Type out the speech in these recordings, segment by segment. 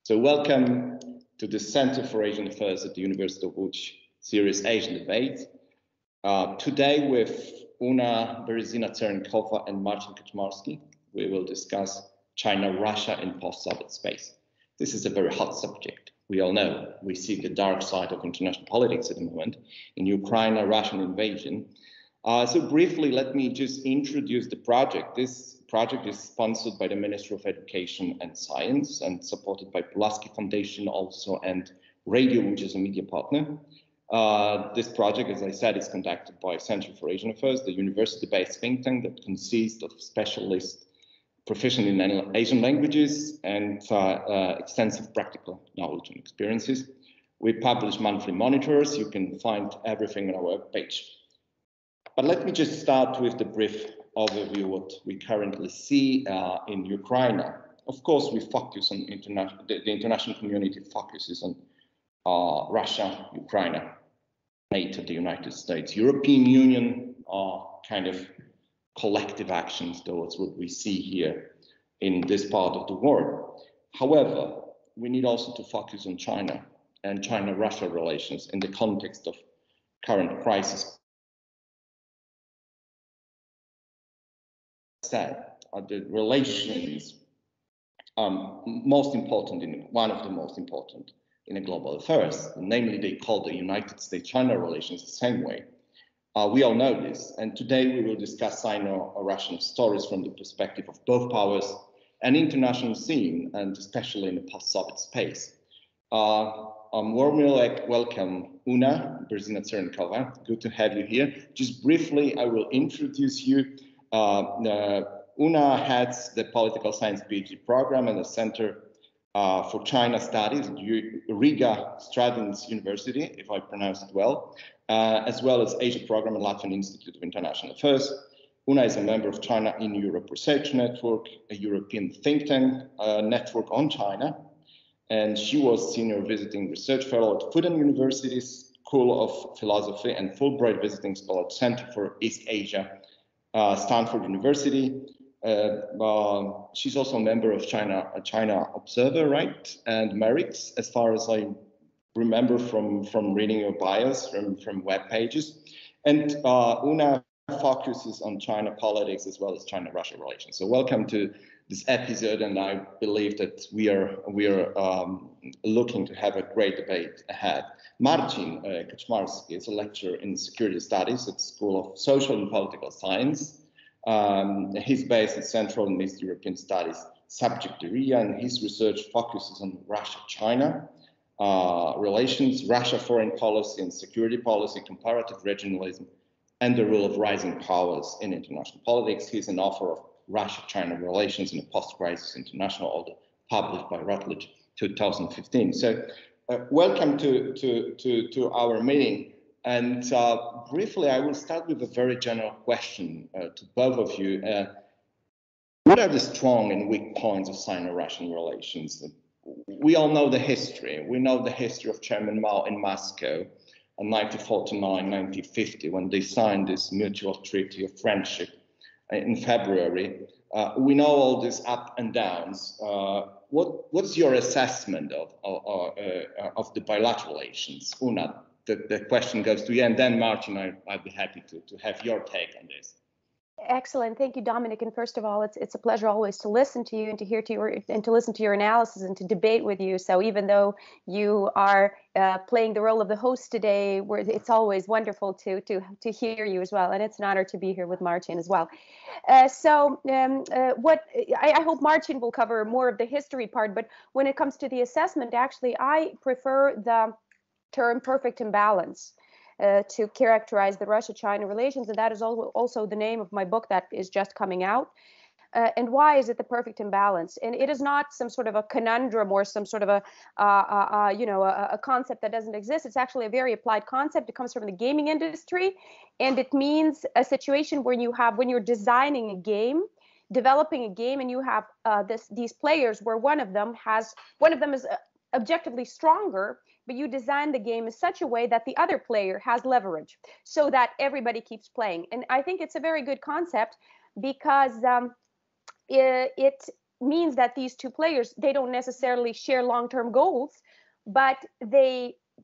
So welcome to the Center for Asian Affairs at the University of Lodz series Asian Debate. Today with Una Berzina-Cerenkova and Marcin Kaczmarski, we will discuss China, Russia in post-Soviet space. This is a very hot subject. We all know we see the dark side of international politics at the moment in Ukraine, Russian invasion. So briefly, let me just introduce the project. This project is sponsored by the Ministry of Education and Science and supported by Pulaski Foundation also and Radio, which is a media partner. This project, as I said, is conducted by Center for Asian Affairs, the university-based think tank that consists of specialists proficient in Asian languages and extensive practical knowledge and experiences. We publish monthly monitors. You can find everything on our webpage. But let me just start with the brief overview of what we currently see in Ukraine. Of course, we focus on the international community focuses on Russia, Ukraine, NATO, the United States, European Union are kind of collective actions towards what we see here in this part of the world. However, we need also to focus on China and China-Russia relations in the context of current crisis. The relations most important one of the most important in a global affairs, namely they call the United States-China relations the same way. We all know this, and today we will discuss Sino-Russian stories from the perspective of both powers and international scene, and especially in the post-Soviet space. Warmly welcome Una Berzina-Cerenkova. Good to have you here. Just briefly, I will introduce you. Una heads the Political Science PhD program and the Center for China Studies at Riga Stradins University, if I pronounced it well, as well as Asia Program at Latvian Institute of International Affairs. Una is a member of China in Europe Research Network, a European think tank network on China, and she was Senior Visiting Research Fellow at Fudan University School of Philosophy and Fulbright Visiting Scholar at Center for East Asia, Stanford University. She's also a member of China Observer, right? And Merits, as far as I remember from reading your bios from web pages. And Una focuses on China politics as well as China-Russia relations. So welcome to this episode, and I believe that we are looking to have a great debate ahead. Marcin Kaczmarski is a lecturer in security studies at the School of Social and Political Science. He's based at Central and East European Studies subject area, and his research focuses on Russia-China relations, Russia foreign policy and security policy, comparative regionalism, and the role of rising powers in international politics. He's an author of Russia-China Relations in a Post-Crisis International Order, published by Routledge 2015. So welcome to our meeting. And briefly, I will start with a very general question to both of you. What are the strong and weak points of Sino-Russian relations? We all know the history. We know the history of Chairman Mao in Moscow in 1949-1950, when they signed this mutual treaty of friendship in February. We know all these up and downs. What's your assessment of the bilateral relations? Una, the question goes to you, and then Marcin, I'd be happy to have your take on this. Excellent, thank you, Dominik. And first of all, it's a pleasure always to listen to you and to listen to your analysis and to debate with you. So even though you are playing the role of the host today, it's always wonderful to hear you as well, and it's an honor to be here with Marcin as well. I hope Marcin will cover more of the history part, but when it comes to the assessment, actually, I prefer the term perfect imbalance to characterize the Russia-China relations, and that is also the name of my book that is just coming out. And why is it the perfect imbalance? And it is not some sort of a conundrum or some sort of a concept that doesn't exist. It's actually a very applied concept. It comes from the gaming industry, and it means a situation where when you're designing a game, developing a game, and you have these players where one of them is objectively stronger, but you design the game in such a way that the other player has leverage so that everybody keeps playing. And I think it's a very good concept because it means that these two players, they don't necessarily share long-term goals, but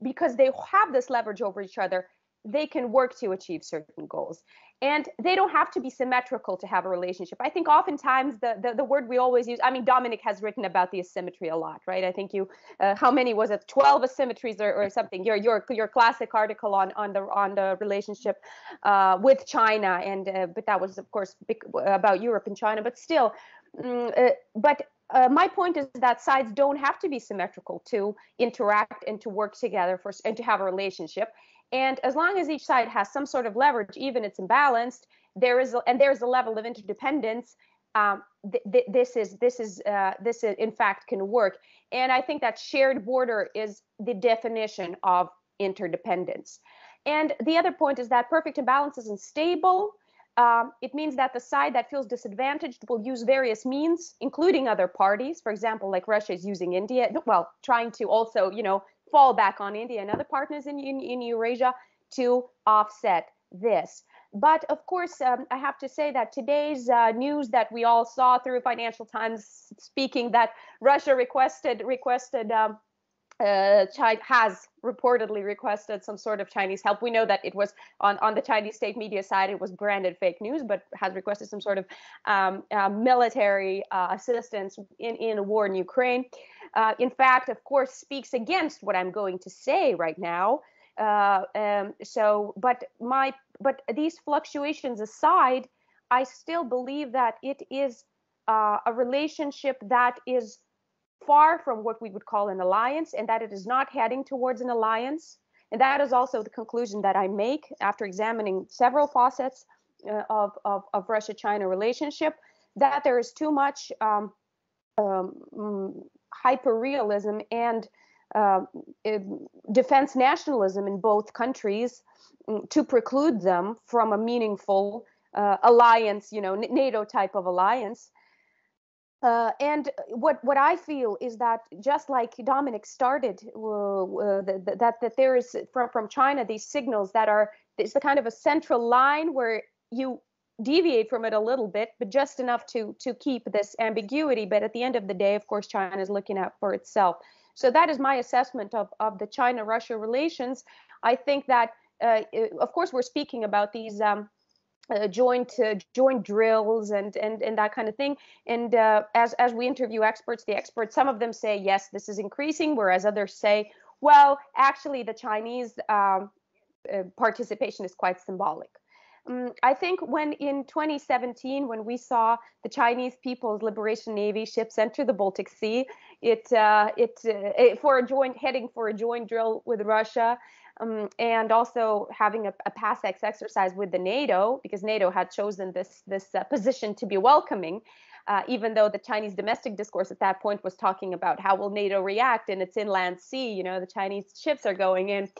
because they have this leverage over each other, they can work to achieve certain goals. And they don't have to be symmetrical to have a relationship. I think oftentimes the word we always use, I mean, Dominik has written about the asymmetry a lot, right? I think you, how many was it? 12 asymmetries or something. Your classic article on the relationship with China, and but that was of course about Europe and China. But still, my point is that sides don't have to be symmetrical to interact and to work together and to have a relationship. And as long as each side has some sort of leverage, even it's imbalanced, there is a level of interdependence. This in fact can work. And I think that shared border is the definition of interdependence. And the other point is that perfect imbalance isn't stable. It means that the side that feels disadvantaged will use various means, including other parties. For example, like Russia is using India, well, trying to also, fall back on India and other partners in Eurasia to offset this. But of course, I have to say that today's news that we all saw through Financial Times speaking that Russia has reportedly requested some sort of Chinese help. We know that it was on the Chinese state media side, it was branded fake news, but has requested some sort of military assistance in a war in Ukraine. In fact, of course, speaks against what I'm going to say right now. But these fluctuations aside, I still believe that it is a relationship that is far from what we would call an alliance, and that it is not heading towards an alliance. And that is also the conclusion that I make after examining several facets of Russia-China relationship, that there is too much hyper-realism and defense nationalism in both countries to preclude them from a meaningful alliance, NATO type of alliance. And what I feel is that, just like Dominik started, that there is from China these signals that it's the kind of a central line where you deviate from it a little bit, but just enough to keep this ambiguity. But at the end of the day, of course, China is looking out for itself. So that is my assessment of the China-Russia relations. I think that, of course, we're speaking about these joint drills and that kind of thing. And as we interview experts, some of them say, yes, this is increasing, whereas others say, well, actually, the Chinese participation is quite symbolic. I think when in 2017, when we saw the Chinese People's Liberation Navy ships enter the Baltic Sea, heading for a joint drill with Russia, and also having a PASEX exercise with the NATO, because NATO had chosen this position to be welcoming, even though the Chinese domestic discourse at that point was talking about how will NATO react in its inland sea. The Chinese ships are going in.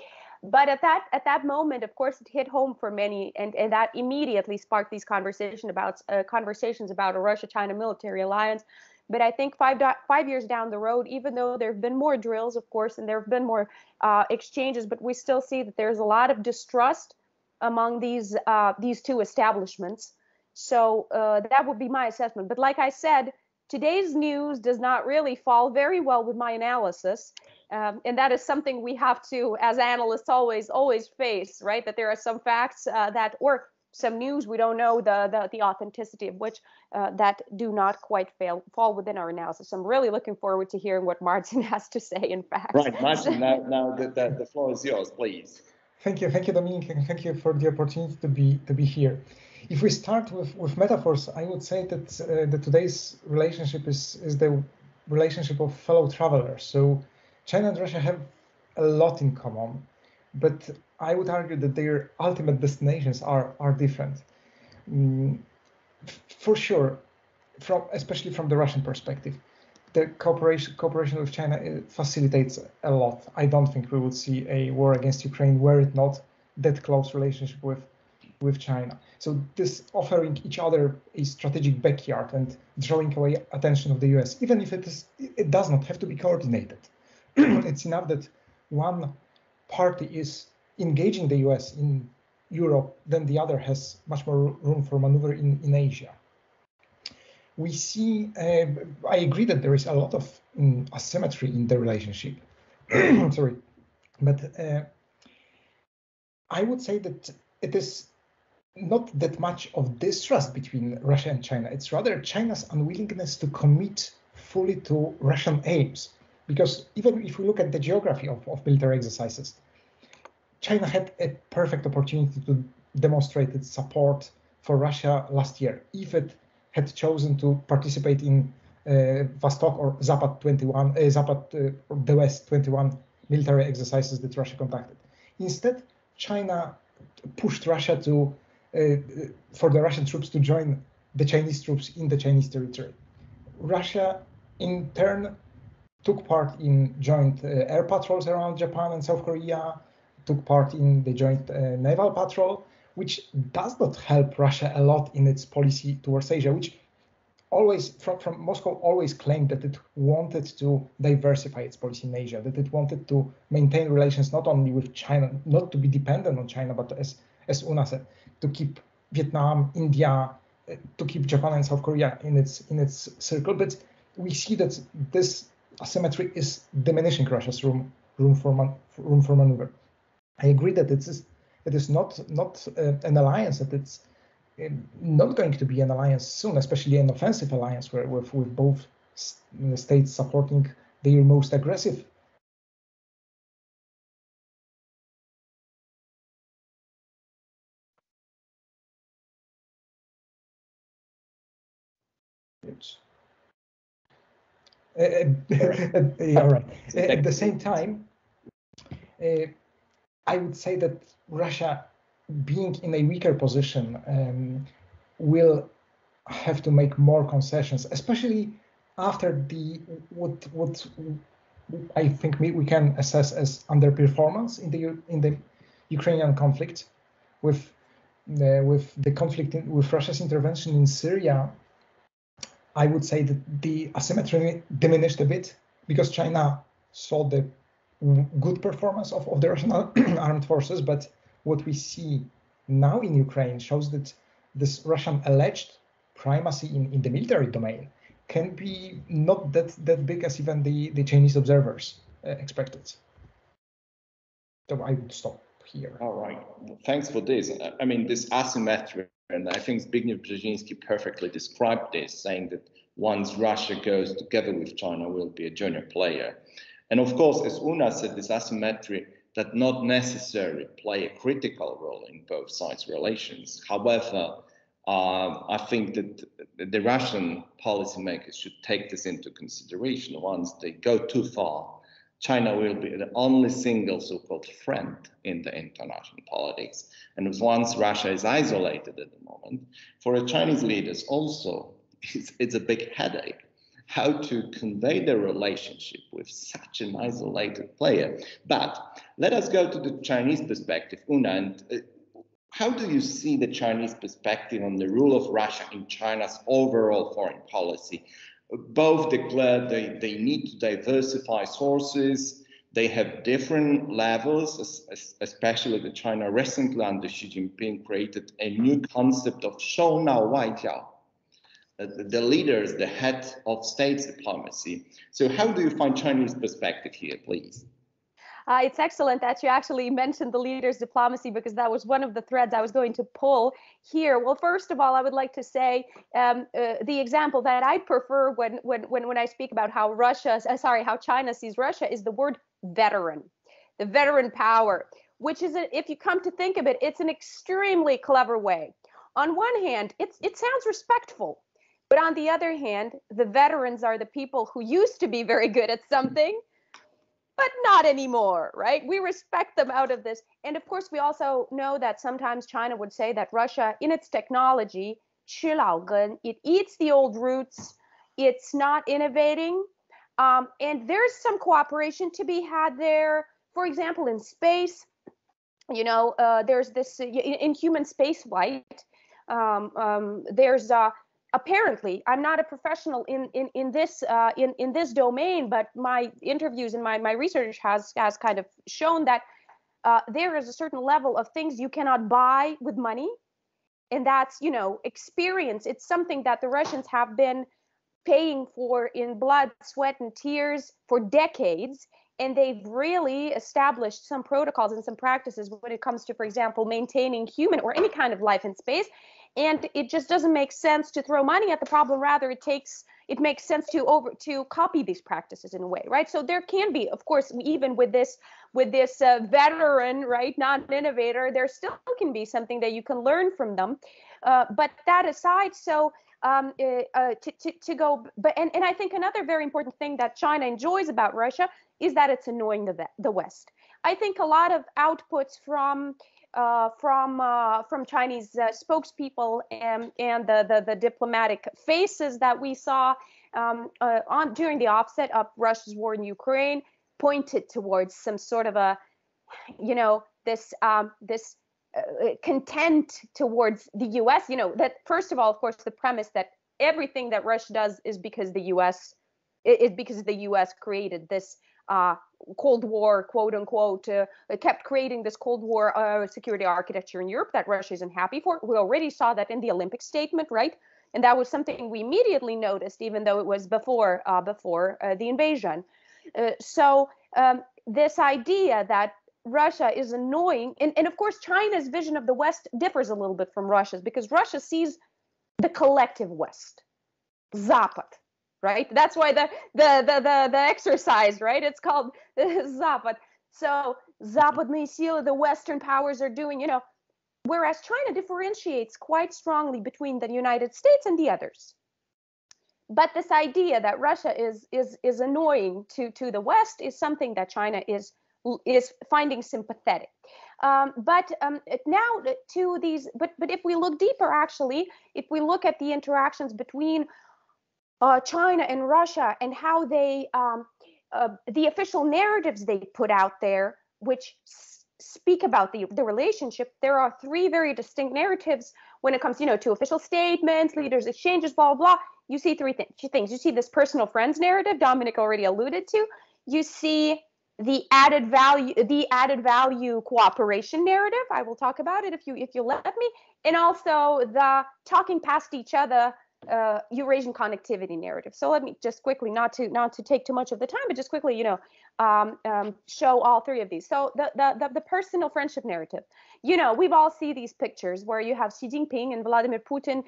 But at that moment, of course, it hit home for many, and that immediately sparked these conversations about a Russia-China military alliance. But I think 5 years down the road, even though there have been more drills, of course, and there have been more exchanges, but we still see that there's a lot of distrust among these two establishments. So that would be my assessment. But like I said, today's news does not really fall very well with my analysis. And that is something we have to, as analysts, always face, right? That there are some facts or some news we don't know the authenticity of which that do not quite fall within our analysis. I'm really looking forward to hearing what Marcin has to say, in fact. Right, Marcin, now the floor is yours, please. Thank you, Dominik, and thank you for the opportunity to be here. If we start with metaphors, I would say that today's relationship is the relationship of fellow travelers. So China and Russia have a lot in common, but I would argue that their ultimate destinations are different. For sure, especially from the Russian perspective, the cooperation with China facilitates a lot. I don't think we would see a war against Ukraine were it not that close relationship with China. So this offering each other a strategic backyard and drawing away attention of the US, even if it does not have to be coordinated. It's enough that one party is engaging the US in Europe, then the other has much more room for maneuver in Asia. we see, I agree that there is a lot of asymmetry in the relationship. Sorry, but I would say that it is not that much of distrust between Russia and China. It's rather China's unwillingness to commit fully to Russian aims. Because even if we look at the geography of military exercises, China had a perfect opportunity to demonstrate its support for Russia last year if it had chosen to participate in Vostok or Zapad 21, the West 21 military exercises that Russia conducted. Instead, China pushed Russia to for the Russian troops to join the Chinese troops in the Chinese territory. Russia, in turn, took part in joint air patrols around Japan and South Korea, took part in the joint naval patrol, which does not help Russia a lot in its policy towards Asia, which always, from Moscow, always claimed that it wanted to diversify its policy in Asia, that it wanted to maintain relations not only with China, not to be dependent on China, but as Una said, to keep Vietnam, India, to keep Japan and South Korea in its circle. But we see that this asymmetry is diminishing Russia's room for maneuver. I agree that it is not an alliance, that it's not going to be an alliance soon, especially an offensive alliance with both states supporting their most aggressive. All right. At the same time, I would say that Russia, being in a weaker position, will have to make more concessions, especially after what I think we can assess as underperformance in the Ukrainian conflict, with the conflict with Russia's intervention in Syria. I would say that the asymmetry diminished a bit because China saw the good performance of the Russian armed forces, but what we see now in Ukraine shows that this Russian alleged primacy in the military domain can be not that big as even the Chinese observers expected. So I would stop here. All right, thanks for this. I mean, this asymmetry, and I think Zbigniew Brzezinski perfectly described this, saying that once Russia goes together with China, will be a junior player. And of course, as Una said, this asymmetry does not necessarily play a critical role in both sides' relations. However, I think that the Russian policymakers should take this into consideration. Once they go too far, China will be the only single so-called friend in the international politics. And once Russia is isolated at the moment, for the Chinese leaders also, it's a big headache how to convey the relationship with such an isolated player. But let us go to the Chinese perspective, Una, and how do you see the Chinese perspective on the role of Russia in China's overall foreign policy? Both declared they need to diversify sources. They have different levels, especially the China recently under Xi Jinping created a new concept of 首脑外交. The leaders, the head of state's diplomacy. So how do you find Chinese perspective here, please? It's excellent that you actually mentioned the leaders' diplomacy, because that was one of the threads I was going to pull here. Well, first of all, I would like to say the example that I prefer when I speak about how how China sees Russia is the word veteran, the veteran power, which is, if you come to think of it, it's an extremely clever way. On one hand, it sounds respectful. But on the other hand, the veterans are the people who used to be very good at something, but not anymore, right? We respect them out of this. And of course, we also know that sometimes China would say that Russia, in its technology, 吃老根, it eats the old roots, it's not innovating. And there's some cooperation to be had there. For example, in space, there's this, in human spaceflight, there's apparently, I'm not a professional in this domain, but my interviews and my research has kind of shown that there is a certain level of things you cannot buy with money. And that's, experience. It's something that the Russians have been paying for in blood, sweat, and tears for decades. And they've really established some protocols and some practices when it comes to, for example, maintaining human or any kind of life in space. And it just doesn't make sense to throw money at the problem. Rather, it makes sense to copy these practices in a way, right? So there can be, of course, even with this veteran, right, non-innovator, there still can be something that you can learn from them. But that aside, so to go, but and I think another very important thing that China enjoys about Russia is that it's annoying the West. I think a lot of outputs from Chinese spokespeople and the diplomatic faces that we saw during the offset of Russia's war in Ukraine pointed towards some sort of a, this content towards the U.S. That first of all, of course, the premise that everything that Russia does is because the U.S. Created this Cold War, quote unquote, kept creating this Cold War security architecture in Europe that Russia isn't happy for. We already saw that in the Olympic statement, right? And that was something we immediately noticed, even though it was before the invasion. So this idea that Russia is annoying, and of course China's vision of the West differs a little bit from Russia's, because Russia sees the collective West, Zapad, right? That's why the exercise, right? It's called Zapad. So Западные силы, the Western powers are doing, whereas China differentiates quite strongly between the United States and the others. But this idea that Russia is annoying to the West is something that China is finding sympathetic. But now to these, but if we look deeper, actually, if we look at the interactions between China and Russia and how they, the official narratives they put out there, which speak about the relationship, there are three very distinct narratives when it comes, to official statements, leaders' exchanges, blah, blah, blah. You see three things. You see this personal friends narrative, Dominik already alluded to. You see the added value cooperation narrative. I will talk about it if you let me. And also the talking past each other Eurasian connectivity narrative. So let me just quickly, not to take too much of the time, but just quickly, show all three of these. So the personal friendship narrative. We've all seen these pictures where you have Xi Jinping and Vladimir Putin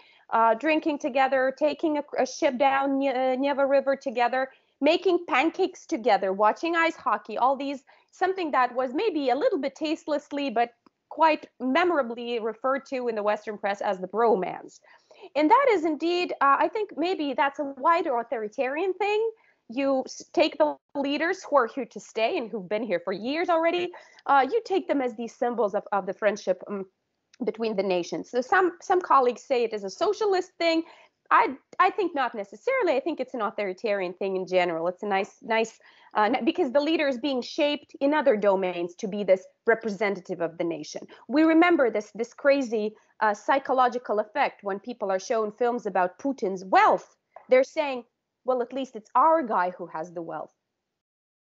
drinking together, taking a ship down Neva River together, making pancakes together, watching ice hockey, all these, something that was maybe a little bit tastelessly, but quite memorably referred to in the Western press as the bromance. And that is indeed, I think maybe that's a wider authoritarian thing. You take the leaders who are here to stay and who've been here for years already, you take them as these symbols of the friendship between the nations. So some colleagues say it is a socialist thing. I think not necessarily. I think it's an authoritarian thing in general. It's a nice because the leader is being shaped in other domains to be this representative of the nation. We remember this crazy psychological effect when people are shown films about Putin's wealth. They're saying, well, at least it's our guy who has the wealth,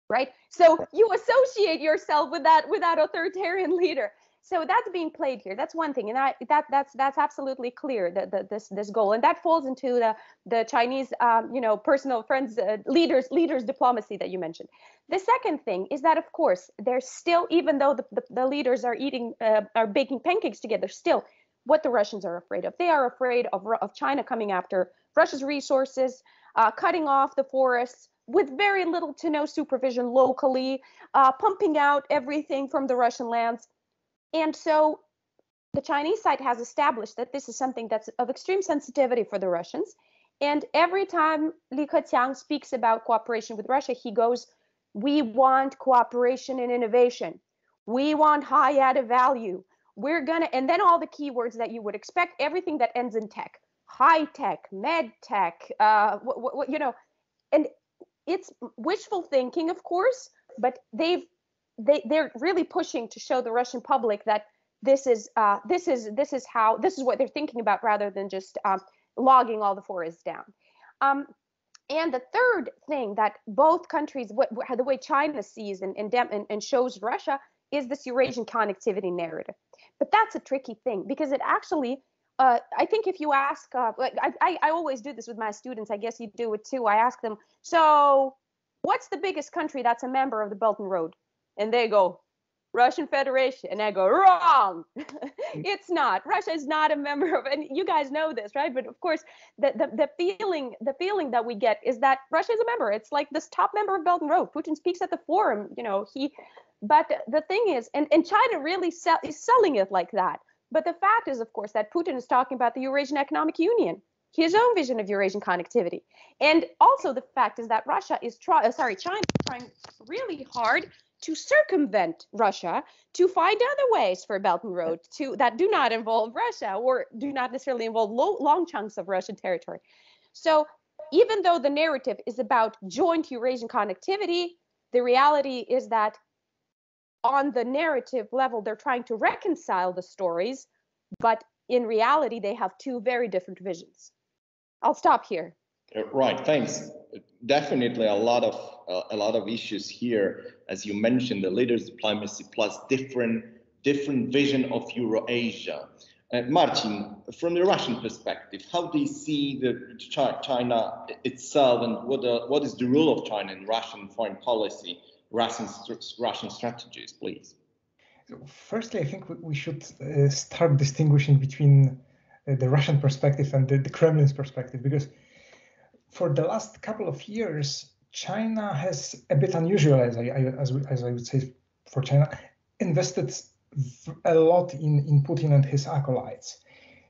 right? So you associate yourself with that authoritarian leader. So that's being played here. That's one thing, and that's absolutely clear. This goal, and that falls into the Chinese, personal friends, leaders diplomacy that you mentioned. The second thing is that, of course, there's still, even though the leaders are baking pancakes together, still, what the Russians are afraid of. They are afraid of China coming after Russia's resources, cutting off the forests with very little to no supervision locally, pumping out everything from the Russian lands. And so the Chinese side has established that this is something that's of extreme sensitivity for the Russians. And every time Li Keqiang speaks about cooperation with Russia, he goes, we want cooperation and innovation. We want high added value. And then all the keywords that you would expect, everything that ends in tech, high tech, med tech, and it's wishful thinking, of course, but they're really pushing to show the Russian public that this is what they're thinking about, rather than just logging all the forests down. And the third thing that both countries, the way China sees and shows Russia, is this Eurasian connectivity narrative. But that's a tricky thing, because it actually I think if you ask, I always do this with my students. I guess you do it too. I ask them, so what's the biggest country that's a member of the Belt and Road? And they go, Russian Federation. And I go, wrong. It's not. Russia is not a member of, and you guys know this, right? But of course, the feeling that we get is that Russia is a member. It's like this top member of Belt and Road. Putin speaks at the forum, but the thing is, and China really is selling it like that. But the fact is, of course, that Putin is talking about the Eurasian Economic Union, his own vision of Eurasian connectivity. And also the fact is that China is trying really hard to circumvent Russia, to find other ways for Belt and Road that do not involve Russia or do not necessarily involve long chunks of Russian territory. So even though the narrative is about joint Eurasian connectivity, the reality is that on the narrative level, they're trying to reconcile the stories, but in reality, they have two very different visions. I'll stop here. Right, thanks. Definitely a lot of issues here, as you mentioned, the leaders' diplomacy plus different vision of Eurasia. Marcin, from the Russian perspective, how do you see the China itself, and what is the role of China in Russian foreign policy? Russian strategies, please. So firstly, I think we should start distinguishing between the Russian perspective and the Kremlin's perspective, because for the last couple of years, China has a bit unusual, as I would say, for China, invested a lot in Putin and his acolytes.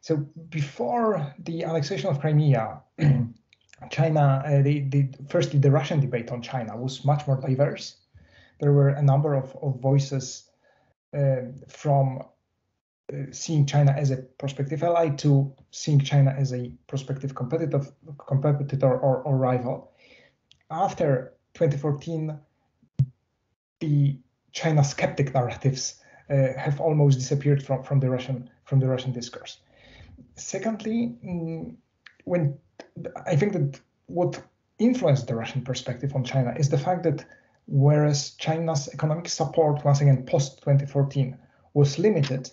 So before the annexation of Crimea, China, firstly, the Russian debate on China was much more diverse. There were a number of voices from seeing China as a prospective ally to seeing China as a prospective competitor or rival. After 2014, the China skeptic narratives have almost disappeared from the Russian discourse. Secondly, when I think that what influenced the Russian perspective on China is the fact that whereas China's economic support, once again, post-2014, was limited,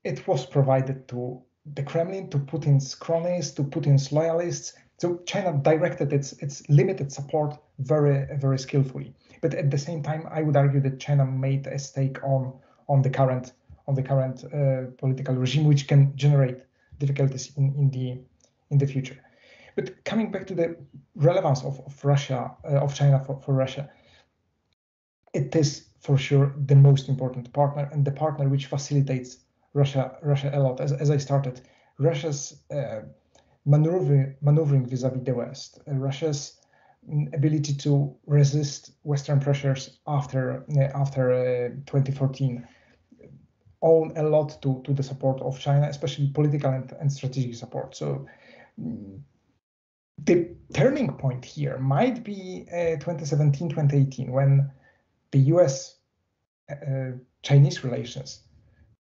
it was provided to the Kremlin, to Putin's cronies, to Putin's loyalists. So China directed its limited support very, very skillfully. But at the same time, I would argue that China made a stake on the current political regime, which can generate difficulties in the future. But coming back to the relevance of China for Russia, it is for sure the most important partner, and the partner which facilitates Russia a lot. As I started, Russia's maneuvering vis-a-vis the West, Russia's ability to resist Western pressures after 2014, owe a lot to the support of China, especially political and strategic support. So the turning point here might be 2017, 2018, when the US-Chinese relations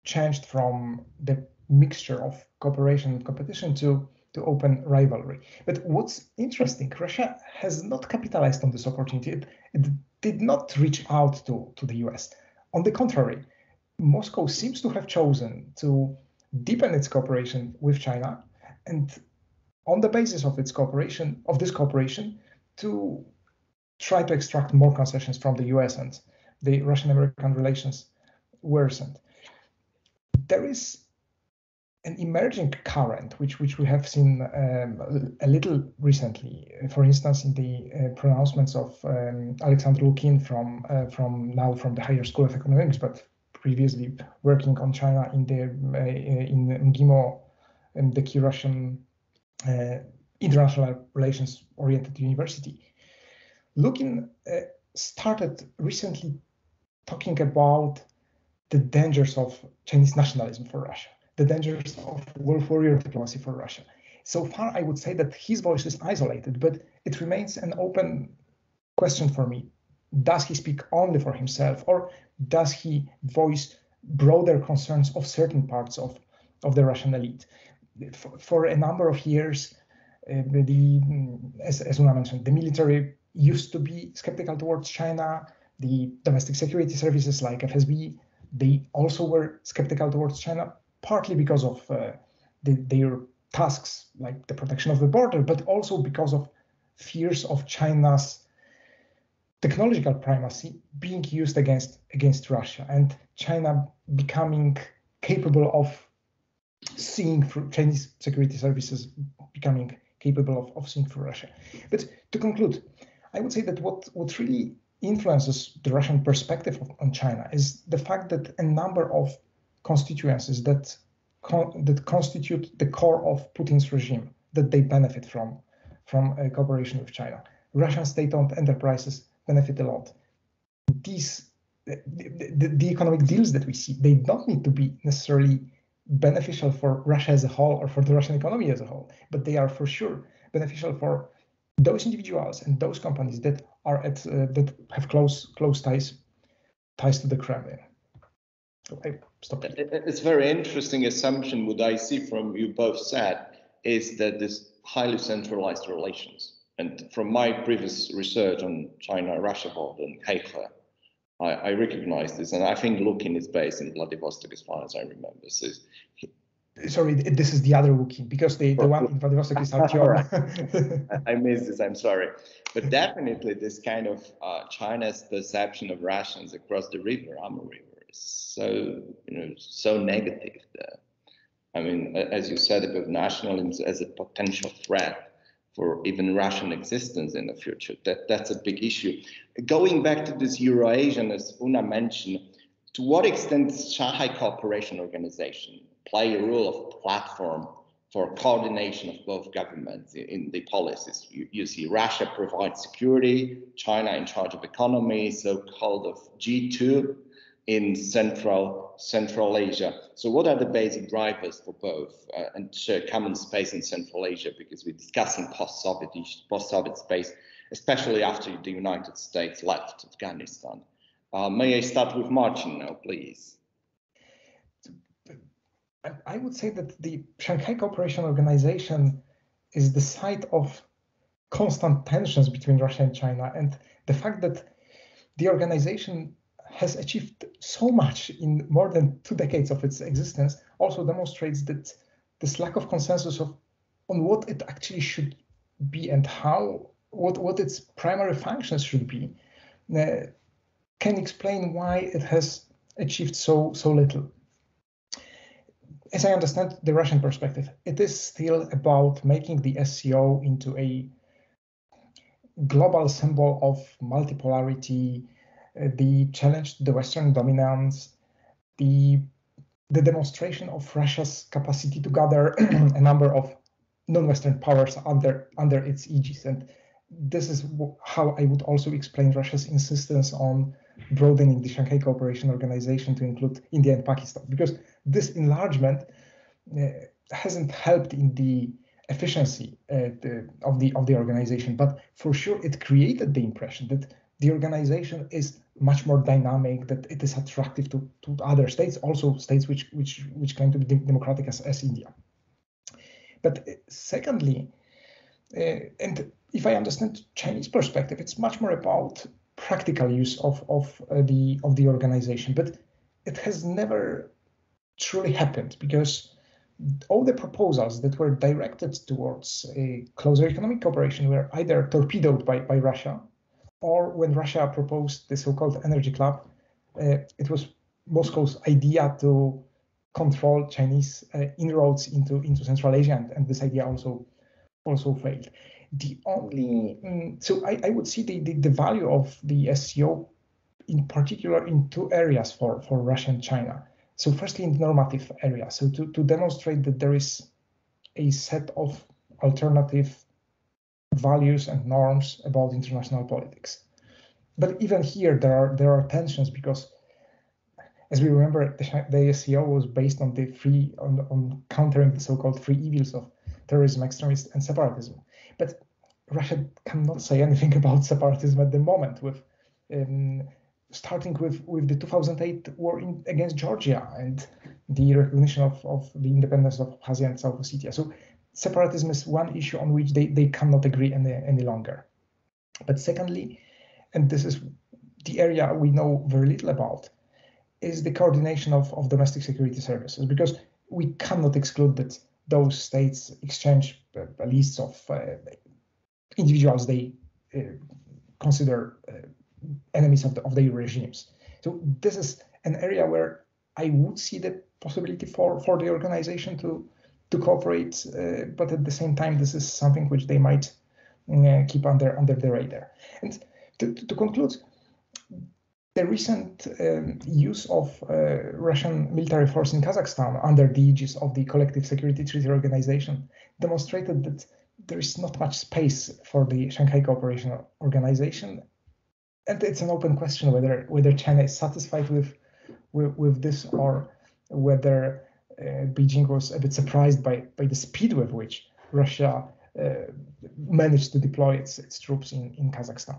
changed from the mixture of cooperation and competition to open rivalry. But what's interesting, Russia has not capitalized on this opportunity. It did not reach out to the US. On the contrary, Moscow seems to have chosen to deepen its cooperation with China, and on the basis of this cooperation, to try to extract more concessions from the US, and the Russian-American relations worsened. There is an emerging current, which we have seen a little recently, for instance, in the pronouncements of Alexander Lukin from the Higher School of Economics, but previously working on China in MGIMO, the key Russian international relations oriented university. Lukin started recently talking about the dangers of Chinese nationalism for Russia, the dangers of wolf warrior diplomacy for Russia. So far, I would say that his voice is isolated, but it remains an open question for me. Does he speak only for himself, or does he voice broader concerns of certain parts of the Russian elite? For a number of years, as Una mentioned, the military used to be skeptical towards China. The domestic security services like FSB, they also were skeptical towards China, partly because of their tasks like the protection of the border, but also because of fears of China's technological primacy being used against Russia, and China becoming capable of seeing through Chinese security services becoming capable of seeing through Russia. But to conclude, I would say that what really influences the Russian perspective on China is the fact that a number of constituencies that constitute the core of Putin's regime, that they benefit from cooperation with China. Russian state-owned enterprises benefit a lot. The economic deals that we see, they don't need to be necessarily beneficial for Russia as a whole or for the Russian economy as a whole, but they are for sure beneficial for those individuals and those companies that are that have close ties to the Kremlin. So I stop here. It's a very interesting assumption. What I see from you both said is that this highly centralized relations. And from my previous research on China-Russia border and Heikle, I recognize this, and I think Lukin is based in Vladivostok, as far as I remember. So sorry, this is the other Lukin, because the one in Vladivostok is Artyom. I missed this, I'm sorry. But definitely this kind of China's perception of Russians across the river, Amur River, is so negative there. I mean, as you said about nationalism as a potential threat for even Russian existence in the future, that's a big issue. Going back to this Euro-Asian, as Una mentioned, to what extent does Shanghai Cooperation Organization play a role of platform for coordination of both governments in the policies? You see Russia provides security, China in charge of economy, so-called of G2 in Central Asia. So what are the basic drivers for both and share common space in Central Asia? Because we're discussing post-Soviet space, especially after the United States left Afghanistan. May I start with Marcin now, please? I would say that the Shanghai Cooperation Organization is the site of constant tensions between Russia and China, and the fact that the organization has achieved so much in more than 2 decades of its existence also demonstrates that this lack of consensus on what it actually should be and what its primary functions should be can explain why it has achieved so little. As I understand the Russian perspective, it is still about making the SCO into a global symbol of multipolarity, the challenge to the Western dominance, the demonstration of Russia's capacity to gather a number of non-Western powers under its aegis. And this is how I would also explain Russia's insistence on broadening the Shanghai Cooperation Organization to include India and Pakistan, because this enlargement hasn't helped in the efficiency of the organization, but for sure it created the impression that the organization is much more dynamic, that it is attractive to other states, also states which claim to be democratic as India. But secondly, and if I understand Chinese perspective, it's much more about practical use of the organization, but it has never truly happened, because all the proposals that were directed towards a closer economic cooperation were either torpedoed by Russia, or when Russia proposed the so-called Energy Club, it was Moscow's idea to control Chinese inroads into Central Asia, and this idea also failed. The only so I would see the value of the SCO in particular in 2 areas for Russia and China. So firstly, in the normative area, so to demonstrate that there is a set of alternative values and norms about international politics. But even here, there are tensions, because, as we remember, the SCO was based on on countering the so-called 3 evils of terrorism, extremism, and separatism. But Russia cannot say anything about separatism at the moment, with starting with the 2008 war against Georgia and the recognition of the independence of Abkhazia and South Ossetia. So separatism is one issue on which they cannot agree any longer. But secondly, and this is the area we know very little about, is the coordination of domestic security services, because we cannot exclude that those states exchange lists of individuals they consider enemies of their regimes. So this is an area where I would see the possibility for the organization to cooperate, but at the same time, this is something which they might keep under the radar. And to conclude, the recent use of Russian military force in Kazakhstan under the aegis of the Collective Security Treaty Organization demonstrated that there is not much space for the Shanghai Cooperation Organization, and it's an open question whether China is satisfied with this, or whether Beijing was a bit surprised by the speed with which Russia managed to deploy its troops in Kazakhstan.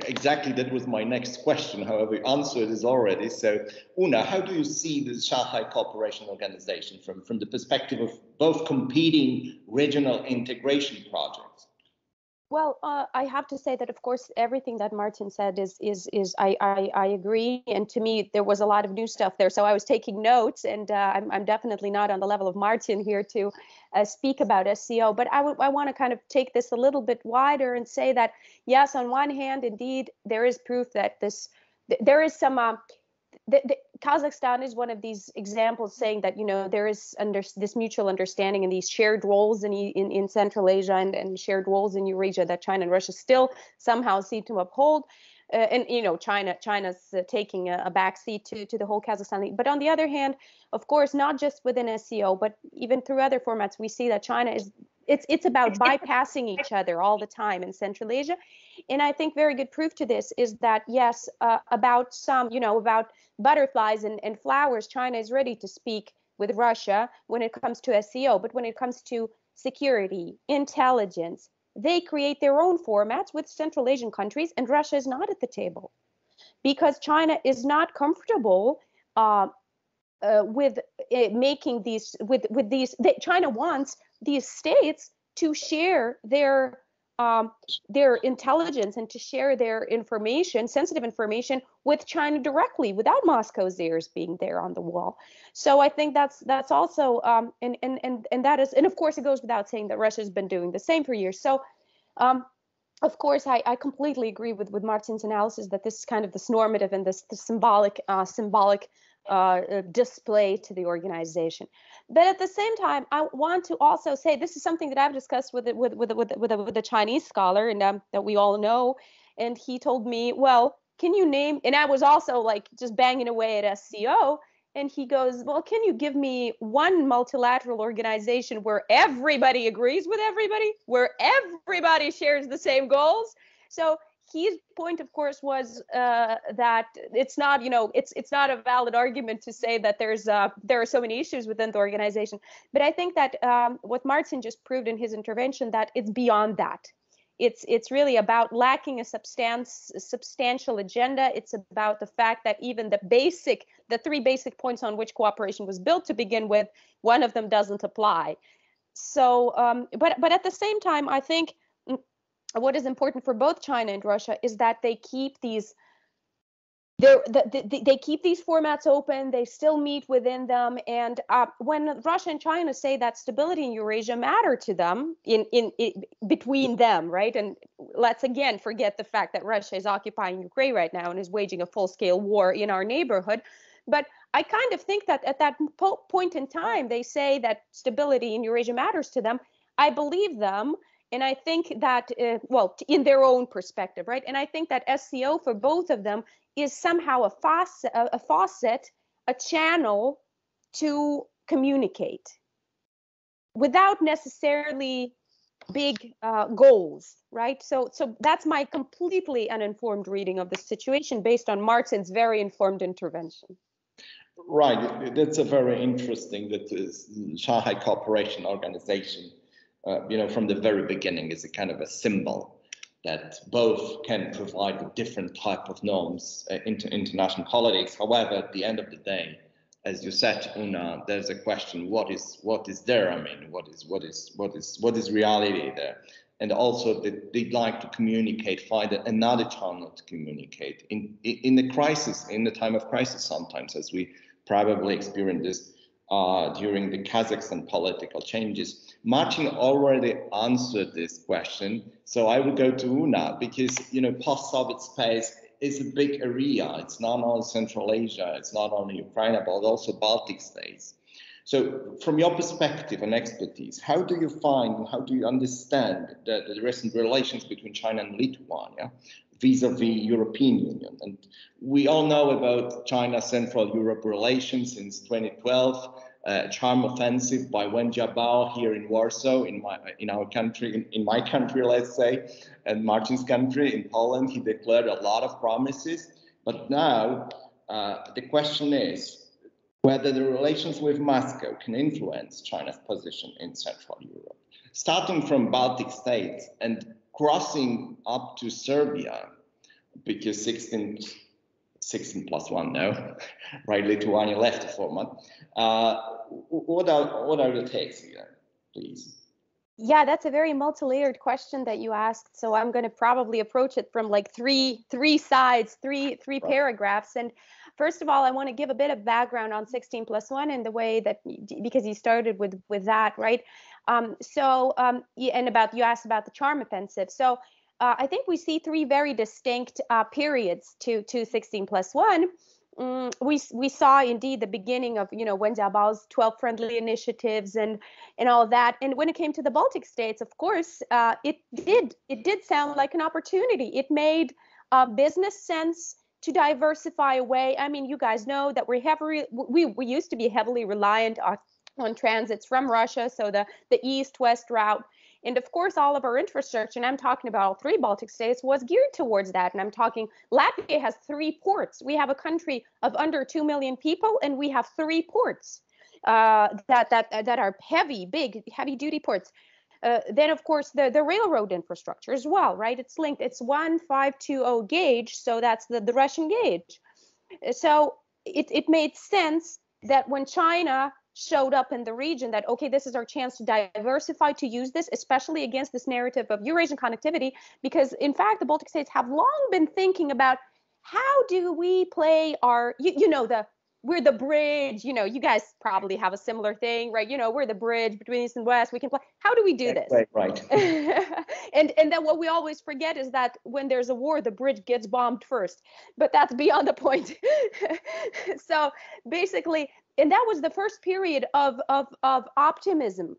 Exactly, that was my next question. However, you answered this already. So, Una, how do you see the Shanghai Cooperation Organization from the perspective of both competing regional integration projects? Well, I have to say that, of course, everything that Marcin said is I agree. And to me, there was a lot of new stuff there. So I was taking notes, and I'm definitely not on the level of Marcin here to speak about SCO. But I want to kind of take this a little bit wider and say that, yes, on one hand, indeed, there is proof that there is some Kazakhstan is one of these examples saying that, there is this mutual understanding and these shared roles in Central Asia and shared roles in Eurasia that China and Russia still somehow seem to uphold. And, China's taking a backseat to the whole Kazakhstan thing. But on the other hand, of course, not just within SCO, but even through other formats, we see that China it's about bypassing each other all the time in Central Asia. And I think very good proof to this is that, yes, about butterflies and flowers, China is ready to speak with Russia when it comes to SCO. But when it comes to security, intelligence, they create their own formats with Central Asian countries, and Russia is not at the table because China is not comfortable with making these China wants these states to share their intelligence and to share their information, sensitive information, with China directly without Moscow's ears being there on the wall. So I think that's also and that is, and of course it goes without saying that Russia's been doing the same for years. So of course I completely agree with Marcin's analysis that this is kind of this normative and this symbolic display to the organization. But at the same time, I want to also say this is something that I've discussed with a Chinese scholar, and that we all know. And he told me, well, can you name? And I was also like just banging away at SCO. And he goes, well, can you give me one multilateral organization where everybody agrees with everybody, where everybody shares the same goals? So his point, of course, was that it's not, it's not a valid argument to say that there are so many issues within the organization. But I think that what Marcin just proved in his intervention, that it's beyond that. It's really about lacking a substantial agenda. It's about the fact that even the three basic points on which cooperation was built to begin with, one of them doesn't apply. So, but at the same time, I think what is important for both China and Russia is that they keep these they keep these formats open. They still meet within them, and when Russia and China say that stability in Eurasia matter to them, in between them, right? And let's again forget the fact that Russia is occupying Ukraine right now and is waging a full-scale war in our neighborhood. But I kind of think that at that point in time, they say that stability in Eurasia matters to them. I believe them. And I think that, in their own perspective, right? And I think that SCO for both of them is somehow a faucet, a channel to communicate without necessarily big goals, right? So that's my completely uninformed reading of the situation based on Marcin's very informed intervention. Right, that's a very interesting, that the Shanghai Cooperation Organization, from the very beginning is a kind of a symbol that both can provide a different type of norms into international politics. However, at the end of the day, as you said, Una, there's a question: what is there? I mean, what is reality there? And also that they'd like to communicate, find another channel to communicate in the crisis, in the time of crisis. Sometimes, as we probably experience this during the Kazakhstan political changes. Marcin already answered this question, so I will go to Una, because post-Soviet space is a big area. It's not only Central Asia, it's not only Ukraine, but also Baltic states. So from your perspective and expertise, how do you find, how do you understand the recent relations between China and Lithuania vis-a-vis European Union? And we all know about China Central Europe relations since 2012, charm offensive by Wen Jiabao here in Warsaw, in our country, in my country, let's say, and Marcin's country, in Poland. He declared a lot of promises, but now the question is whether the relations with Moscow can influence China's position in Central Europe, starting from Baltic states and crossing up to Serbia, because 16 plus 1 now, right? Lithuania left the format. What are the takes here, please? Yeah, that's a very multi-layered question that you asked. So I'm going to probably approach it from like three sides, three paragraphs. And first of all, I want to give a bit of background on 16 plus 1 and the way that, because you started with that, right? And you asked about the charm offensive. So I think we see three very distinct periods to 16 plus 1. We saw indeed the beginning of Wen Jiabao's 12 friendly initiatives and all of that. And when it came to the Baltic states, of course, it did sound like an opportunity. It made business sense to diversify away. I mean, you guys know that we used to be heavily reliant on transits from Russia, so the east-west route. And of course, all of our infrastructure, and I'm talking about all three Baltic states, was geared towards that. And I'm talking, Latvia has 3 ports. We have a country of under 2 million people, and we have 3 ports that are heavy-duty ports. Then, of course, the railroad infrastructure as well, right? It's linked. It's 1520 gauge, so that's the Russian gauge. So it made sense that when China showed up in the region, that, okay, this is our chance to diversify, to use this, especially against this narrative of Eurasian connectivity, because in fact, the Baltic states have long been thinking about how do we play our, we're the bridge, you guys probably have a similar thing, right? We're the bridge between East and West, we can play, how do we do this? Right. and then what we always forget is that when there's a war, the bridge gets bombed first, but that's beyond the point. So basically, and that was the first period of optimism.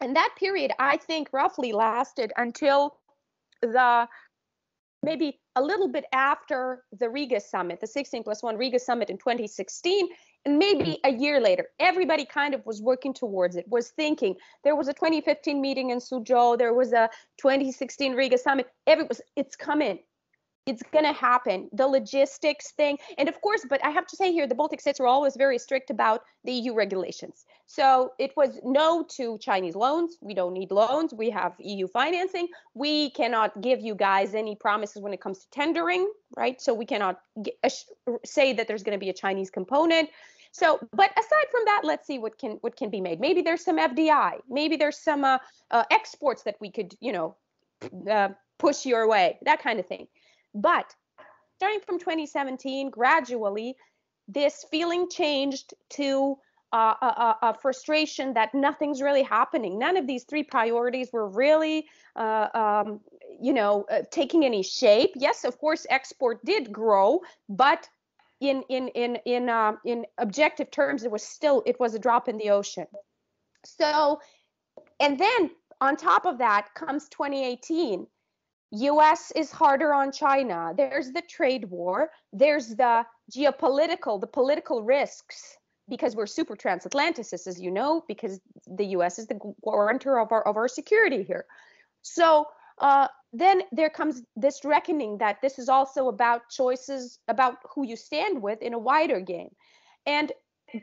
And that period, I think, roughly lasted until maybe a little bit after the Riga summit, the 16 plus 1 Riga summit in 2016, and maybe a year later. Everybody kind of was working towards it, was thinking. There was a 2015 meeting in Sujo, there was a 2016 Riga summit. It's coming. It's going to happen. The logistics thing. And of course, but I have to say here, the Baltic states were always very strict about the EU regulations. So it was no to Chinese loans. We don't need loans. We have EU financing. We cannot give you guys any promises when it comes to tendering, right? So we cannot say that there's going to be a Chinese component. So, but aside from that, let's see what can be made. Maybe there's some FDI. Maybe there's some exports that we could, push your way, that kind of thing. But starting from 2017, gradually, this feeling changed to a frustration that nothing's really happening. None of these 3 priorities were really, taking any shape. Yes, of course, export did grow, but in objective terms, it was a drop in the ocean. So, and then on top of that comes 2018. US is harder on China. There's the trade war. There's the political risks, because we're super transatlanticists, as you know, because the US is the guarantor of our security here. So then there comes this reckoning that this is also about choices, about who you stand with in a wider game. And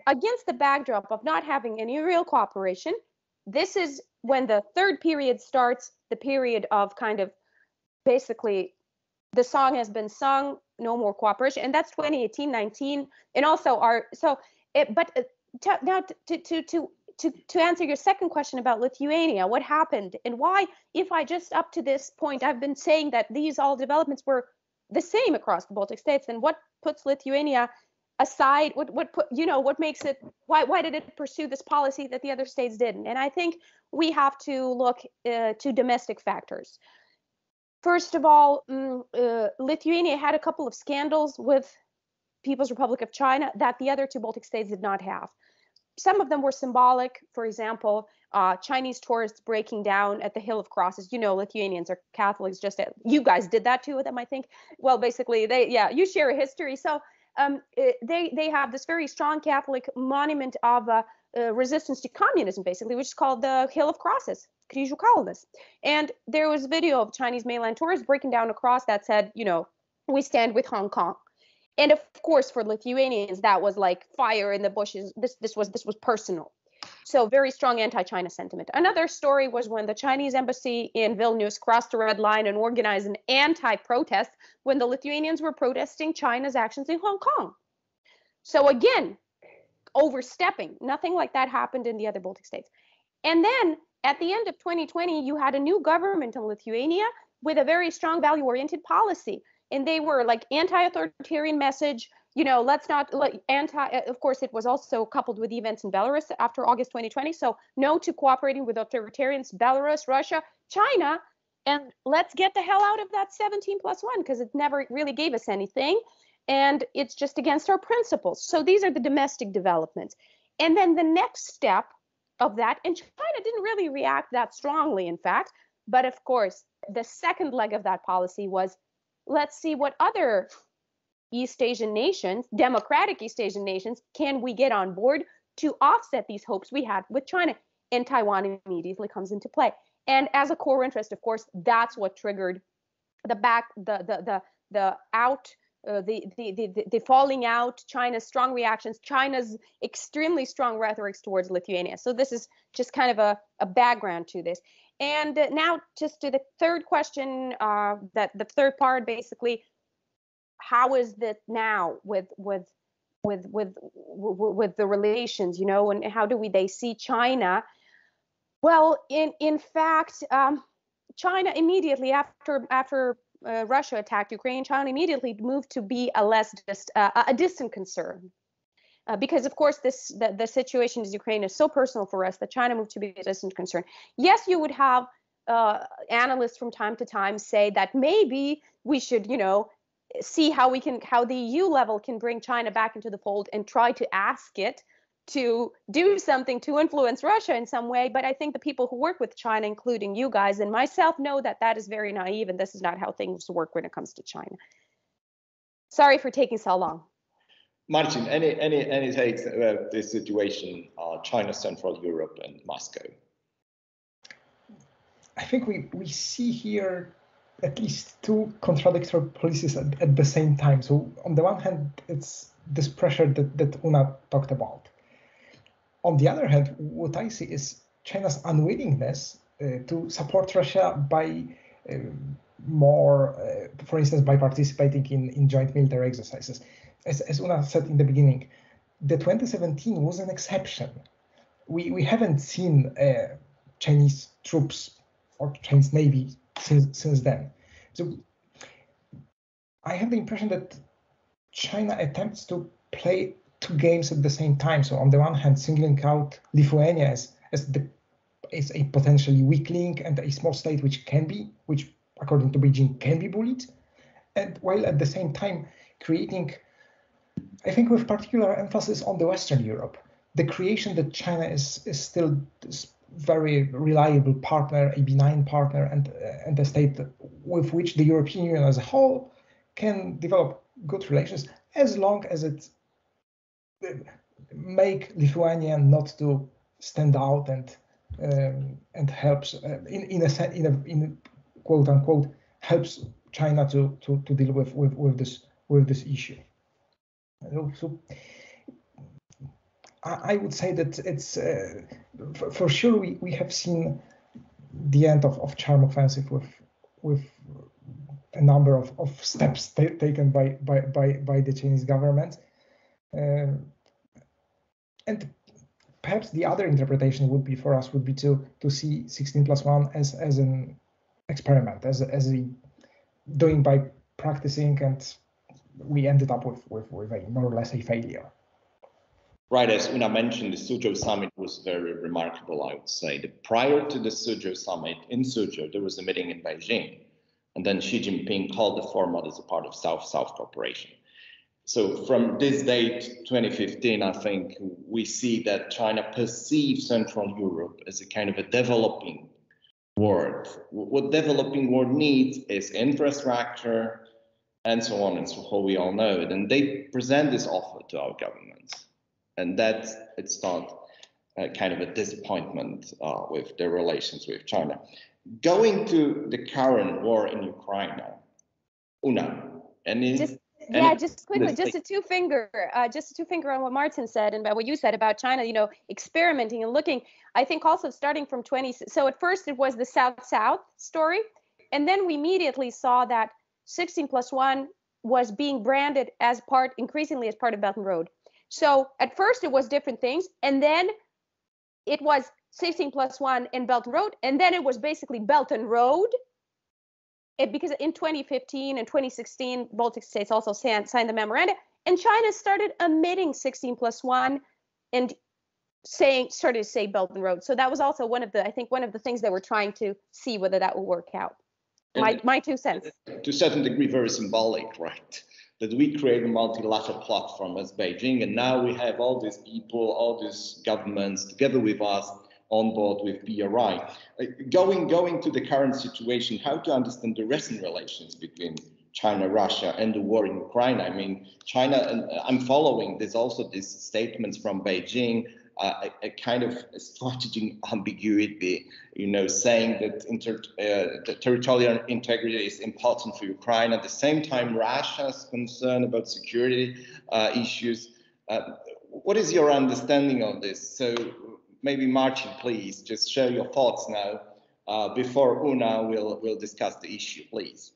against the backdrop of not having any real cooperation, this is when the third period starts, the period of kind of, basically, the song has been sung, no more cooperation, and that's 2018-19, and also now to answer your second question about Lithuania, what happened and why? If I just up to this point, I've been saying that these all developments were the same across the Baltic states, then what puts Lithuania aside, what makes it, why did it pursue this policy that the other states didn't? And I think we have to look to domestic factors. First of all, Lithuania had a couple of scandals with People's Republic of China that the other two Baltic states did not have. Some of them were symbolic. For example, Chinese tourists breaking down at the Hill of Crosses. Lithuanians are Catholics. You guys did that too with them, I think. Well, basically, you share a history. So they have this very strong Catholic monument of resistance to communism, basically, which is called the Hill of Crosses, Krzyżu Kalnas. And there was a video of Chinese mainland tourists breaking down a cross that said, we stand with Hong Kong. And of course, for Lithuanians, that was like fire in the bushes. This was personal. So very strong anti-China sentiment. Another story was when the Chinese embassy in Vilnius crossed a red line and organized an anti-protest when the Lithuanians were protesting China's actions in Hong Kong. So again, overstepping. Nothing like that happened in the other Baltic states. And then at the end of 2020, you had a new government in Lithuania with a very strong value-oriented policy. And they were like anti-authoritarian message, let's not of course, it was also coupled with events in Belarus after August 2020. So no to cooperating with authoritarians, Belarus, Russia, China, and let's get the hell out of that 17+1 because it never really gave us anything. And it's just against our principles. So these are the domestic developments. And then the next step of that, and China didn't really react that strongly, in fact, but of course, the second leg of that policy was, let's see what other East Asian nations, democratic East Asian nations, can we get on board to offset these hopes we had with China? And Taiwan immediately comes into play. And as a core interest, of course, that's what triggered the falling out, China's strong reactions, China's extremely strong rhetorics towards Lithuania. So this is just kind of a background to this. And now just to the third question, that the third part, basically, how is that now with the relations, and how do they see China? Well, in fact, China immediately after Russia attacked Ukraine, China immediately moved to be a distant concern. Because, of course, the situation in Ukraine is so personal for us that China moved to be a distant concern. Yes, you would have analysts from time to time say that maybe we should, see how the EU level can bring China back into the fold and try to ask it to do something to influence Russia in some way. But I think the people who work with China, including you guys and myself, know that is very naive, and this is not how things work when it comes to China. Sorry for taking so long. Marcin, any takes about this situation, China, Central Europe, and Moscow? I think we see here at least two contradictory policies at the same time. So on the one hand, it's this pressure that Una talked about. On the other hand, what I see is China's unwillingness to support Russia by for instance, by participating in joint military exercises. As Una said in the beginning, the 2017 was an exception. We haven't seen Chinese troops or Chinese Navy since then. So I have the impression that China attempts to play two games at the same time. So on the one hand, singling out Lithuania as a potentially weak link and a small state which according to Beijing can be bullied, and while at the same time creating, I think with particular emphasis on the Western Europe, the creation that China is still this very reliable partner, a benign partner, and a state with which the European Union as a whole can develop good relations, as long as it make Lithuania not to stand out and helps in quote unquote helps China to deal with this issue. So I would say that it's for sure we have seen the end of charm offensive with a number of steps taken by the Chinese government, and perhaps the other interpretation would be to see 16+1 as an experiment, as a doing by practicing and we ended up with a more or less a failure. Right, as Una mentioned, the Sujo summit was very remarkable, I would say. Prior to the Sujo summit in Sujo, there was a meeting in Beijing, and then Xi Jinping called the format as a part of South-South cooperation. So from this date, 2015, I think we see that China perceives Central Europe as a kind of a developing world. What developing world needs is infrastructure and so on and so forth, we all know it. And they present this offer to our governments. And that it's not kind of a disappointment with their relations with China. Going to the current war in Ukraine now, Una, just quickly, just a two finger on what Marcin said and about what you said about China, experimenting and looking. I think also starting from so at first it was the South-South story. And then we immediately saw that 16+1 was being branded increasingly as part of Belt and Road. So at first it was different things, and then it was 16+1 and Belt and Road, and then it was basically Belt and Road. Because in 2015 and 2016, Baltic states also signed the memoranda, and China started omitting 16+1 and started to say Belt and Road. So that was also one of the things they were trying to see whether that will work out. My 2 cents. To a certain degree, very symbolic, right? That we create a multilateral platform as Beijing, and now we have all these people, all these governments together with us on board with BRI. Going to the current situation, how to understand the recent relations between China, Russia, and the war in Ukraine? I mean, China, and I'm following this also, these statements from Beijing, a kind of a strategic ambiguity, saying that the territorial integrity is important for Ukraine. At the same time, Russia's concerned about security issues. What is your understanding of this? So maybe Marcin, please just share your thoughts now before Una will discuss the issue, please.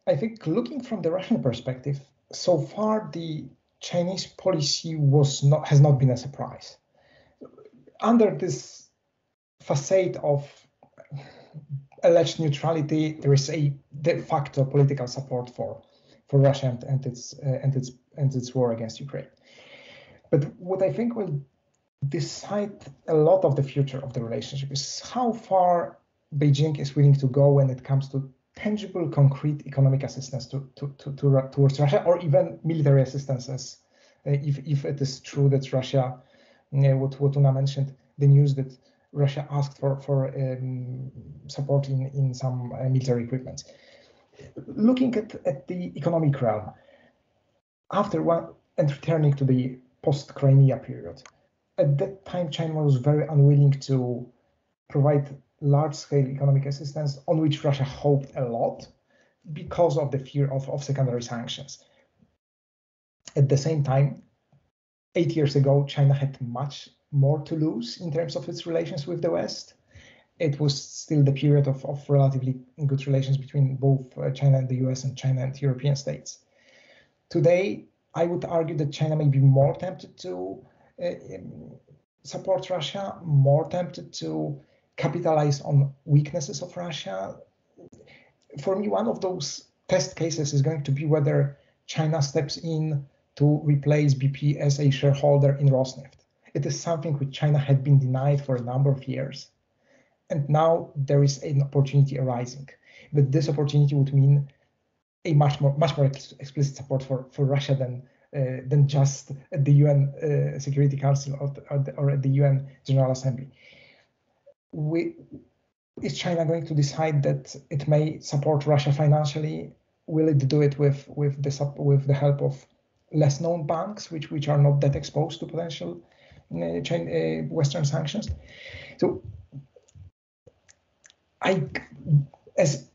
I think looking from the Russian perspective, so far the Chinese policy has not been a surprise. Under this facade of alleged neutrality, there is a de facto political support for Russia and its war against Ukraine. But what I think will decide a lot of the future of the relationship is how far Beijing is willing to go when it comes to tangible, concrete economic assistance towards Russia, or even military assistance, if it is true that Russia, what Una mentioned, the news that Russia asked for support in some military equipment. Looking at the economic realm, and returning to the post-Crimea period, at that time China was very unwilling to provide large-scale economic assistance, on which Russia hoped a lot because of the fear of secondary sanctions. At the same time, 8 years ago, China had much more to lose in terms of its relations with the West. It was still the period of relatively good relations between both China and the US and China and European states. Today, I would argue that China may be more tempted to support Russia, more tempted to capitalize on weaknesses of Russia. For me, one of those test cases is going to be whether China steps in to replace BP as a shareholder in Rosneft. It is something which China had been denied for a number of years. And now there is an opportunity arising. But this opportunity would mean a much more explicit support for Russia than just at the UN Security Council or at the UN General Assembly. Is China going to decide that it may support Russia financially? Will it do it with the help of less known banks, which are not that exposed to potential Western sanctions? So, as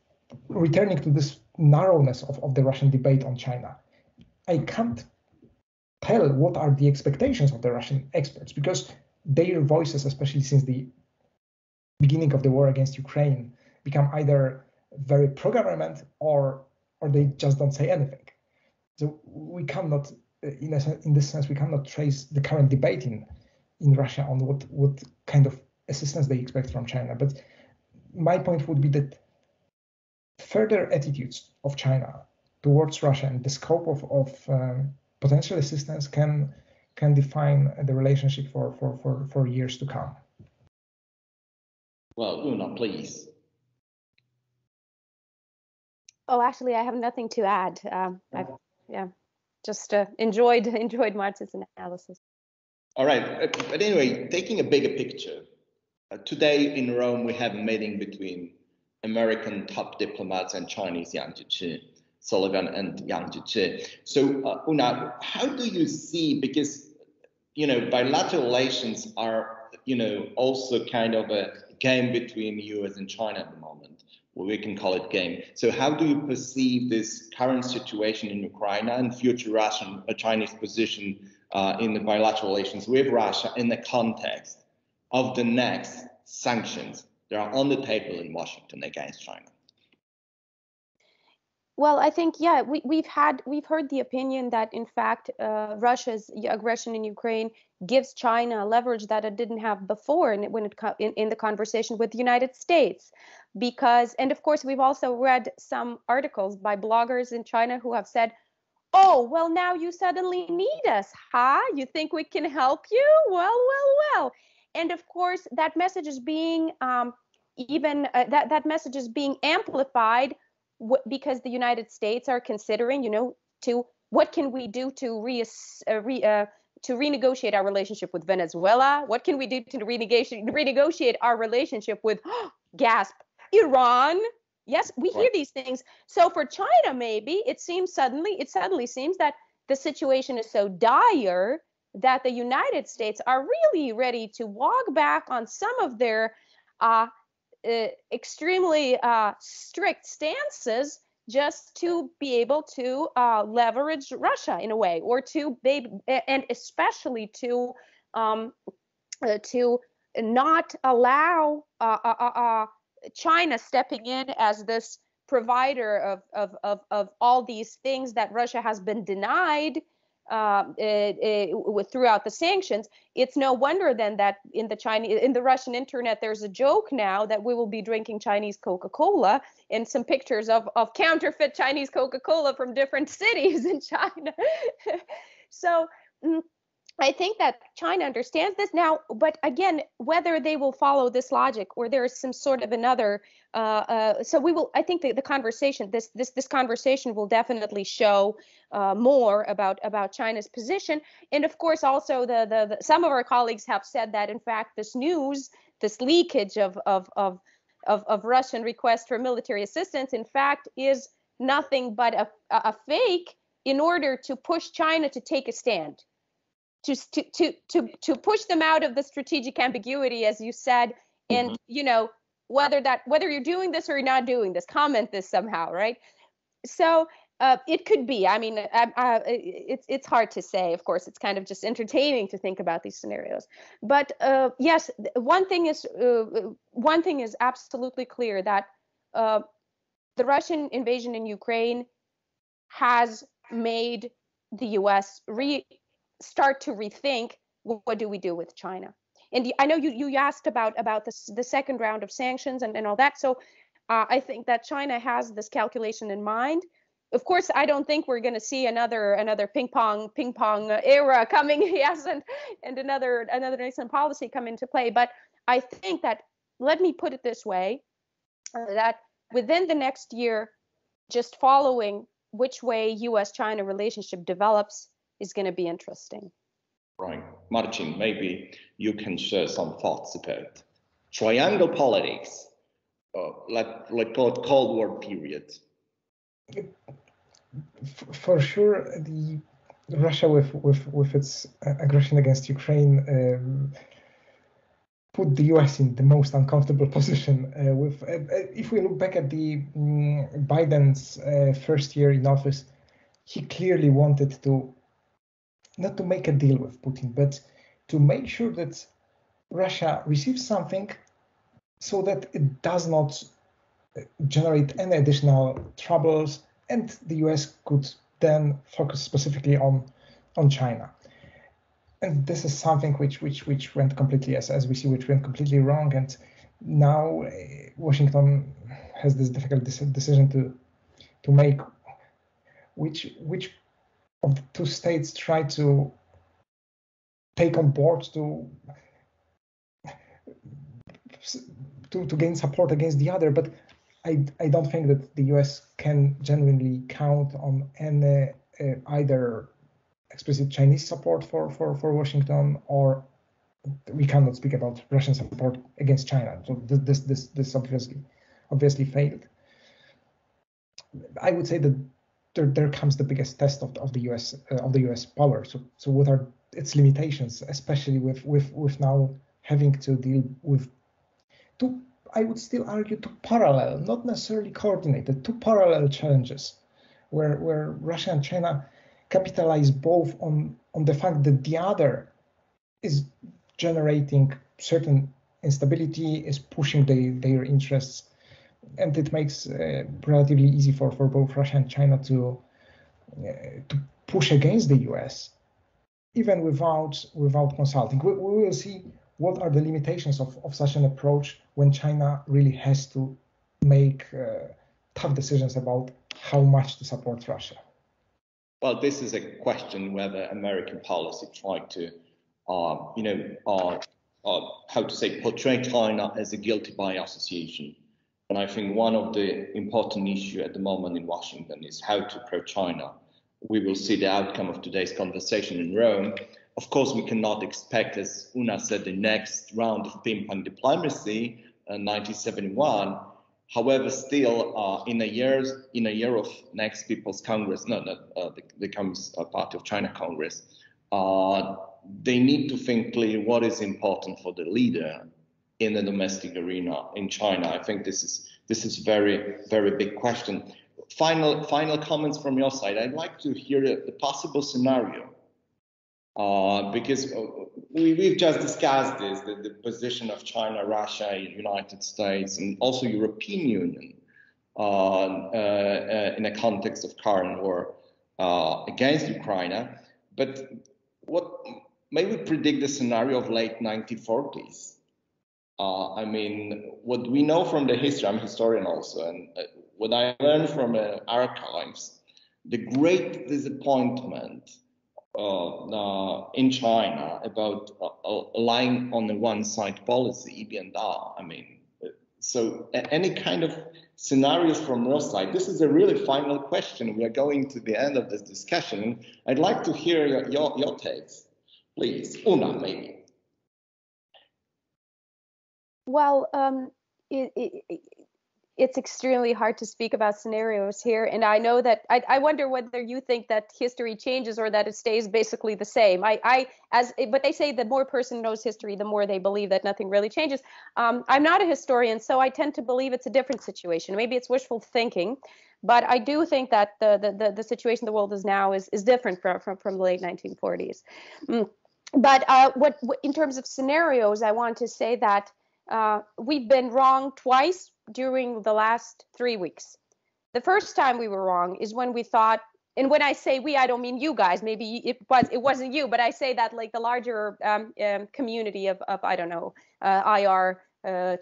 returning to this narrowness of the Russian debate on China, I can't tell what are the expectations of the Russian experts, because their voices, especially since the beginning of the war against Ukraine, become either very pro-government or they just don't say anything. So we cannot, in this sense, we cannot trace the current debate in Russia on what kind of assistance they expect from China. But my point would be that further attitudes of China towards Russia and the scope of potential assistance can define the relationship for years to come. Well, Una, please. Oh, actually, I have nothing to add. I've just enjoyed Marcin's analysis. All right, but anyway, taking a bigger picture, today in Rome we have a meeting between American top diplomats and Chinese Yang Jiechi, Sullivan and Yang Jiechi. So, Una, how do you see, because bilateral relations are also kind of a game between US and China at the moment, or we can call it game. So how do you perceive this current situation in Ukraine and future Chinese position in the bilateral relations with Russia in the context of the next sanctions that are on the table in Washington against China? Well, I think, we've heard the opinion that, in fact, Russia's aggression in Ukraine gives China leverage that it didn't have before in the conversation with the United States. And of course, we've also read some articles by bloggers in China who have said, oh, well, now you suddenly need us, huh? You think we can help you? Well. And of course, that message is being that message is being amplified because the United States are considering, what can we do to renegotiate our relationship with Venezuela? What can we do to renegotiate our relationship with, gasp, Iran? Yes, we hear these things. So for China, maybe it suddenly seems that the situation is so dire that the United States are really ready to walk back on some of their extremely strict stances just to be able to leverage Russia in a way, or and especially to not allow China stepping in as this provider of all these things that Russia has been denied throughout the sanctions. It's no wonder then that in the Russian internet there's a joke now that we will be drinking Chinese Coca-Cola, and some pictures of counterfeit Chinese Coca-Cola from different cities in China. So I think that China understands this now, but again, whether they will follow this logic or there is some sort of another, so we will. I think the conversation, this conversation, will definitely show more about China's position, and of course, also the some of our colleagues have said that in fact this leakage of Russian requests for military assistance, in fact, is nothing but a fake in order to push China to take a stand. To push them out of the strategic ambiguity, as you said, and whether you're doing this or you're not doing this, comment this somehow, right? So it could be. I mean, it's hard to say. Of course, it's kind of just entertaining to think about these scenarios. But yes, one thing is absolutely clear, that the Russian invasion in Ukraine has made the U.S. start to rethink, what do we do with China? And I know you asked about the second round of sanctions and all that. So I think that China has this calculation in mind. Of course, I don't think we're going to see another ping pong era coming, yes, and another recent policy come into play. But I think that, let me put it this way, that within the next year, just following which way U.S.-China relationship develops is going to be interesting. Right. Marcin, maybe you can share some thoughts about triangle politics, like Cold War period. For sure, the Russia with its aggression against Ukraine put the US in the most uncomfortable position. If we look back at the Biden's first year in office, he clearly wanted to not to make a deal with Putin, but to make sure that Russia receives something so that it does not generate any additional troubles, and the US could then focus specifically on China. And this is something which went completely, as we see, which went completely wrong. And now Washington has this difficult decision to make. which of the two states try to take on board to gain support against the other. But I don't think that the US can genuinely count on any either explicit Chinese support for Washington, or we cannot speak about Russian support against China. So this obviously failed. I would say that there comes the biggest test of the US power. So what are its limitations, especially with now having to deal with two, I would still argue, two parallel, not necessarily coordinated, two parallel challenges, where Russia and China capitalize both on the fact that the other is generating certain instability, is pushing their interests, and it makes relatively easy for both Russia and China to push against the US, even without consulting. We will see what are the limitations of such an approach when China really has to make tough decisions about how much to support Russia. Well, this is a question whether American policy tried to, portray China as a guilty by association. And I think one of the important issues at the moment in Washington is how to approach China. We will see the outcome of today's conversation in Rome. Of course, we cannot expect, as Una said, the next round of ping-pong diplomacy, 1971. However, still, in a year of next People's Congress, the Communist Party of China Congress, they need to think clearly what is important for the leader in the domestic arena in China. I think this is very, very big question. Final comments from your side. I'd like to hear the possible scenario, because we've just discussed this, the position of China, Russia, United States, and also European Union in a context of current war against Ukraine. But may we predict the scenario of late 1940s? What we know from the history, I'm a historian also, and what I learned from archives, the great disappointment in China about lying on the one-side policy, so any kind of scenarios from your side? This is a really final question. We are going to the end of this discussion. I'd like to hear your takes. Please, Una, maybe. Well, it's extremely hard to speak about scenarios here. And I know that I wonder whether you think that history changes or that it stays basically the same. But they say the more a person knows history, the more they believe that nothing really changes. I'm not a historian, so I tend to believe it's a different situation. Maybe it's wishful thinking, but I do think that the situation the world is now is different from the late 1940s. But what in terms of scenarios, I want to say that we've been wrong twice during the last 3 weeks. The first time we were wrong is when we thought, and when I say we, I don't mean you guys, maybe it wasn't you, but I say that like the larger community of I don't know, IR,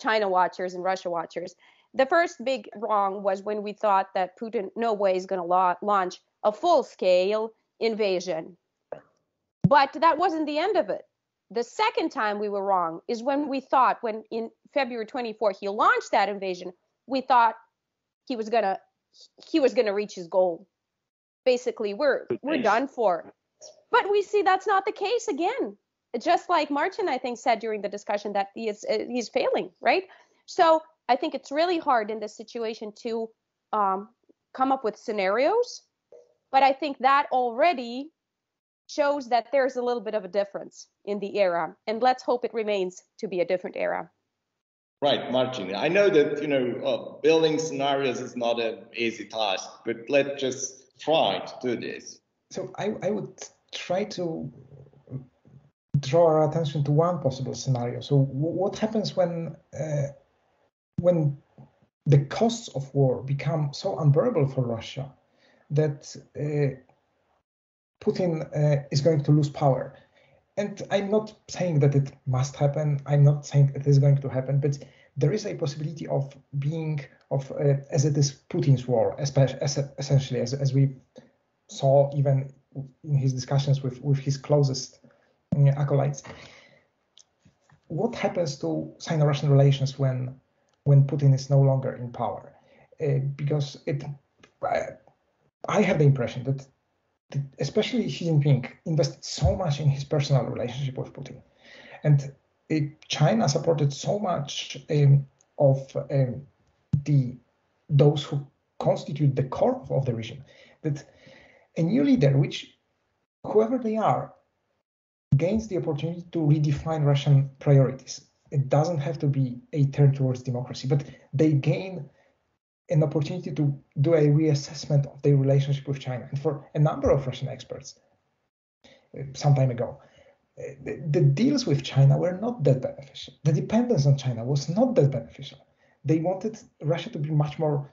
China watchers and Russia watchers. The first big wrong was when we thought that Putin no way is going to launch a full-scale invasion. But that wasn't the end of it. The second time we were wrong is when we thought, when in February 24 he launched that invasion, we thought he was gonna reach his goal. Basically, we're done for. But we see that's not the case again. Just like Marcin, I think, said during the discussion that he's failing, right? So I think it's really hard in this situation to come up with scenarios. But I think that already shows that there's a little bit of a difference in the era, and let's hope it remains to be a different era. Right, Marcin. I know that building scenarios is not an easy task, but let's just try to do this. So I would try to draw our attention to one possible scenario. So what happens when the costs of war become so unbearable for Russia that Putin is going to lose power? And I'm not saying that it must happen. I'm not saying it is going to happen, but there is a possibility of being as it is Putin's war, essentially as we saw even in his discussions with his closest acolytes. What happens to Sino-Russian relations when Putin is no longer in power? Because I have the impression that especially Xi Jinping invested so much in his personal relationship with Putin, and China supported so much of those who constitute the core of the regime, that a new leader, whoever they are, gains the opportunity to redefine Russian priorities. It doesn't have to be a turn towards democracy, but they gain an opportunity to do a reassessment of their relationship with China. And for a number of Russian experts, some time ago, the deals with China were not that beneficial. The dependence on China was not that beneficial. They wanted Russia to be much more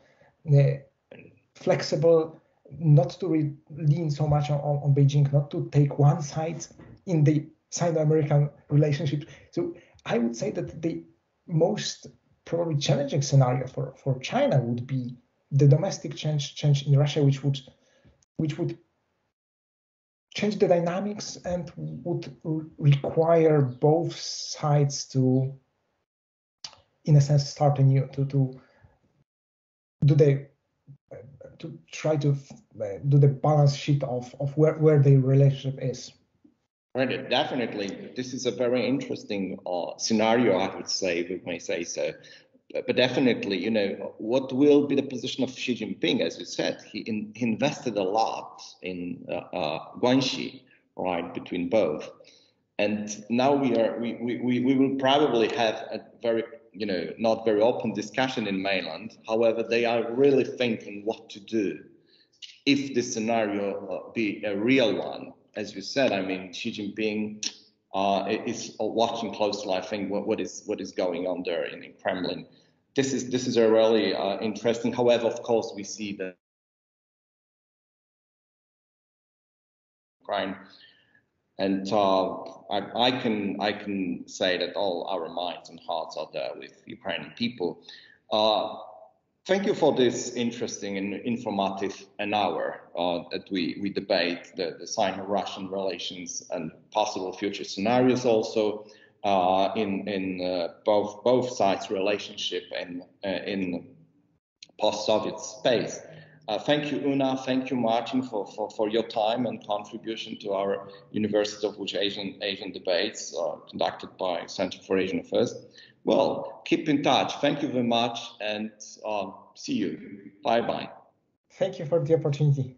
flexible, not to lean so much on Beijing, not to take one side in the Sino-American relationship. So I would say that the most probably challenging scenario for China would be the domestic change in Russia, which would change the dynamics and would require both sides to, in a sense, start anew, to try to do the balance sheet of where the relationship is. Right, definitely. This is a very interesting scenario, I would say, we may say so. But definitely, what will be the position of Xi Jinping? As you said, he invested a lot in Guanxi, right, between both. And now we will probably have a very, not very open discussion in mainland. However, they are really thinking what to do if this scenario be a real one. As you said, I mean, Xi Jinping is watching closely, I think, what is going on there in Kremlin. This is a really interesting. However, of course, we see that Ukraine, and I can say that all our minds and hearts are there with Ukrainian people. Thank you for this interesting and informative an hour that we debate the Sino-Russian relations and possible future scenarios also in both sides' relationship and in post-Soviet space. Thank you, Una. Thank you, Marcin, for your time and contribution to our University of Lodz Asian debates conducted by Center for Asian Affairs. Well, keep in touch. Thank you very much, and see you. Bye-bye. Thank you for the opportunity.